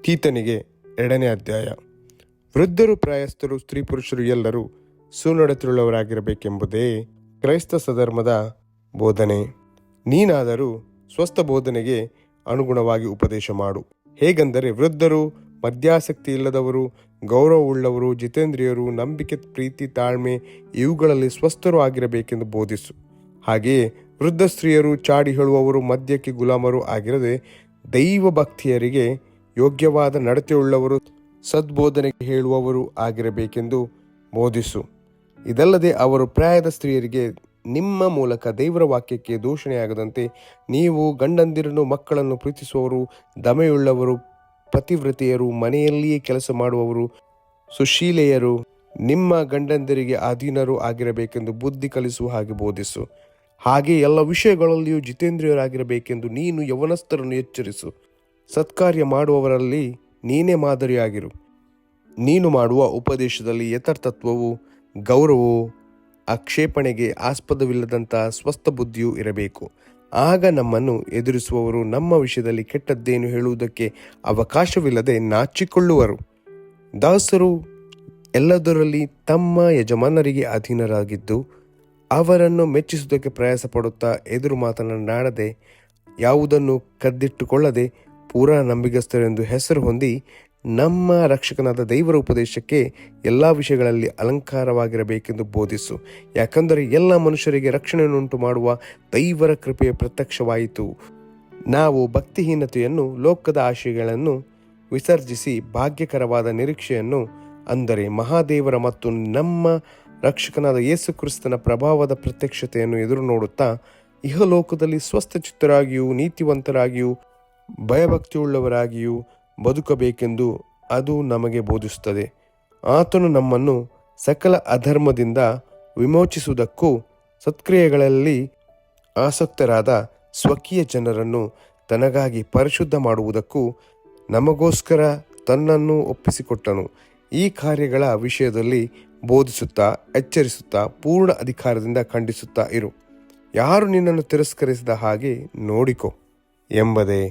ತೀತನಿಗೆ 2ನೇ ಅಧ್ಯಾಯ. ವೃದ್ಧರು, ಪ್ರಾಯಸ್ಥರು, ಸ್ತ್ರೀ ಪುರುಷರು ಎಲ್ಲರೂ ಸುನಡತೆಯುಳ್ಳವರಾಗಿರಬೇಕೆಂಬುದೇ ಕ್ರೈಸ್ತ ಸಧರ್ಮದ ಬೋಧನೆ. ನೀನಾದರೂ ಸ್ವಸ್ಥ ಬೋಧನೆಗೆ ಅನುಗುಣವಾಗಿ ಉಪದೇಶ ಮಾಡು. ಹೇಗೆಂದರೆ ವೃದ್ಧರು, ಮದ್ಯಾಸಕ್ತಿ ಇಲ್ಲದವರು, ಗೌರವವುಳ್ಳವರು, ಜಿತೇಂದ್ರಿಯರು, ನಂಬಿಕೆ, ಪ್ರೀತಿ, ತಾಳ್ಮೆ ಇವುಗಳಲ್ಲಿ ಸ್ವಸ್ಥರು ಆಗಿರಬೇಕೆಂದು ಬೋಧಿಸು. ಹಾಗೆಯೇ ವೃದ್ಧ ಸ್ತ್ರೀಯರು ಚಾಡಿ ಹೇಳುವವರು, ಮದ್ಯಕ್ಕೆ ಗುಲಾಮರು ಆಗಿರದೆ ದೈವ ಭಕ್ತಿಯರಿಗೆ ಯೋಗ್ಯವಾದ ನಡತೆಯುಳ್ಳವರು, ಸದ್ಬೋಧನೆಗೆ ಹೇಳುವವರು ಆಗಿರಬೇಕೆಂದು ಬೋಧಿಸು. ಇದಲ್ಲದೆ ಅವರು ಪ್ರಾಯದ ಸ್ತ್ರೀಯರಿಗೆ ನಿಮ್ಮ ಮೂಲಕ ದೇವರ ವಾಕ್ಯಕ್ಕೆ ದೂಷಣೆಯಾಗದಂತೆ ನೀವು ಗಂಡಂದಿರನ್ನು, ಮಕ್ಕಳನ್ನು ಪ್ರೀತಿಸುವವರು, ದಮೆಯುಳ್ಳವರು, ಪತಿವ್ರತೆಯರು, ಮನೆಯಲ್ಲಿಯೇ ಕೆಲಸ ಮಾಡುವವರು, ಸುಶೀಲೆಯರು, ನಿಮ್ಮ ಗಂಡಂದಿರಿಗೆ ಅಧೀನರು ಆಗಿರಬೇಕೆಂದು ಬುದ್ಧಿ ಕಲಿಸುವ ಹಾಗೆ ಬೋಧಿಸು. ಹಾಗೆ ಎಲ್ಲ ವಿಷಯಗಳಲ್ಲಿಯೂ ಜಿತೇಂದ್ರಿಯರಾಗಿರಬೇಕೆಂದು ನೀನು ಯೌವನಸ್ಥರನ್ನು ಎಚ್ಚರಿಸು. ಸತ್ಕಾರ್ಯ ಮಾಡುವವರಲ್ಲಿ ನೀನೇ ಮಾದರಿಯಾಗಿರು. ನೀನು ಮಾಡುವ ಉಪದೇಶದಲ್ಲಿ ಯಥಾರ್ಥತ್ವವು, ಗೌರವವು, ಆಕ್ಷೇಪಣೆಗೆ ಆಸ್ಪದವಿಲ್ಲದಂಥ ಸ್ವಸ್ಥ ಬುದ್ಧಿಯೂ ಇರಬೇಕು. ಆಗ ನಮ್ಮನ್ನು ಎದುರಿಸುವವರು ನಮ್ಮ ವಿಷಯದಲ್ಲಿ ಕೆಟ್ಟದ್ದೇನು ಹೇಳುವುದಕ್ಕೆ ಅವಕಾಶವಿಲ್ಲದೆ ನಾಚಿಕೊಳ್ಳುವರು. ದಾಸರು ಎಲ್ಲದರಲ್ಲಿ ತಮ್ಮ ಯಜಮಾನರಿಗೆ ಅಧೀನರಾಗಿದ್ದು ಅವರನ್ನು ಮೆಚ್ಚಿಸುವುದಕ್ಕೆ ಪ್ರಯಾಸ ಪಡುತ್ತಾ ಎದುರು ಮಾತನಾಡದೆ, ಯಾವುದನ್ನು ಕದ್ದಿಟ್ಟುಕೊಳ್ಳದೆ ಪೂರಾ ನಂಬಿಗಸ್ತರೆಂದು ಹೆಸರು ಹೊಂದಿ ನಮ್ಮ ರಕ್ಷಕನಾದ ದೇವರ ಉಪದೇಶಕ್ಕೆ ಎಲ್ಲ ವಿಷಯಗಳಲ್ಲಿ ಅಲಂಕಾರವಾಗಿರಬೇಕೆಂದು ಬೋಧಿಸು. ಯಾಕಂದರೆ ಎಲ್ಲ ಮನುಷ್ಯರಿಗೆ ರಕ್ಷಣೆಯನ್ನುಂಟು ಮಾಡುವ ದೈವರ ಕೃಪೆಯ ಪ್ರತ್ಯಕ್ಷವಾಯಿತು. ನಾವು ಭಕ್ತಿಹೀನತೆಯನ್ನು, ಲೋಕದ ಆಶಯಗಳನ್ನು ವಿಸರ್ಜಿಸಿ ಭಾಗ್ಯಕರವಾದ ನಿರೀಕ್ಷೆಯನ್ನು, ಅಂದರೆ ಮಹಾದೇವರ ಮತ್ತು ನಮ್ಮ ರಕ್ಷಕನಾದ ಯೇಸು ಕ್ರಿಸ್ತನ ಪ್ರಭಾವದ ಪ್ರತ್ಯಕ್ಷತೆಯನ್ನು ಎದುರು ನೋಡುತ್ತಾ ಇಹಲೋಕದಲ್ಲಿ ಸ್ವಸ್ಥಚಿತ್ತರಾಗಿಯೂ ನೀತಿವಂತರಾಗಿಯೂ ಭಯಭಕ್ತಿಯುಳ್ಳವರಾಗಿಯೂ ಬದುಕಬೇಕೆಂದು ಅದು ನಮಗೆ ಬೋಧಿಸುತ್ತದೆ. ಆತನು ನಮ್ಮನ್ನು ಸಕಲ ಅಧರ್ಮದಿಂದ ವಿಮೋಚಿಸುವುದಕ್ಕೂ ಸತ್ಕ್ರಿಯೆಗಳಲ್ಲಿ ಆಸಕ್ತರಾದ ಸ್ವಕೀಯ ಜನರನ್ನು ತನಗಾಗಿ ಪರಿಶುದ್ಧ ಮಾಡುವುದಕ್ಕೂ ನಮಗೋಸ್ಕರ ತನ್ನನ್ನು ಒಪ್ಪಿಸಿಕೊಟ್ಟನು. ಈ ಕಾರ್ಯಗಳ ವಿಷಯದಲ್ಲಿ ಬೋಧಿಸುತ್ತಾ, ಎಚ್ಚರಿಸುತ್ತಾ, ಪೂರ್ಣ ಅಧಿಕಾರದಿಂದ ಖಂಡಿಸುತ್ತಾ ಇರು. ಯಾರು ನಿನ್ನನ್ನು ತಿರಸ್ಕರಿಸಿದ ಹಾಗೆ ನೋಡಿಕೊ ಎಂಬುದೇ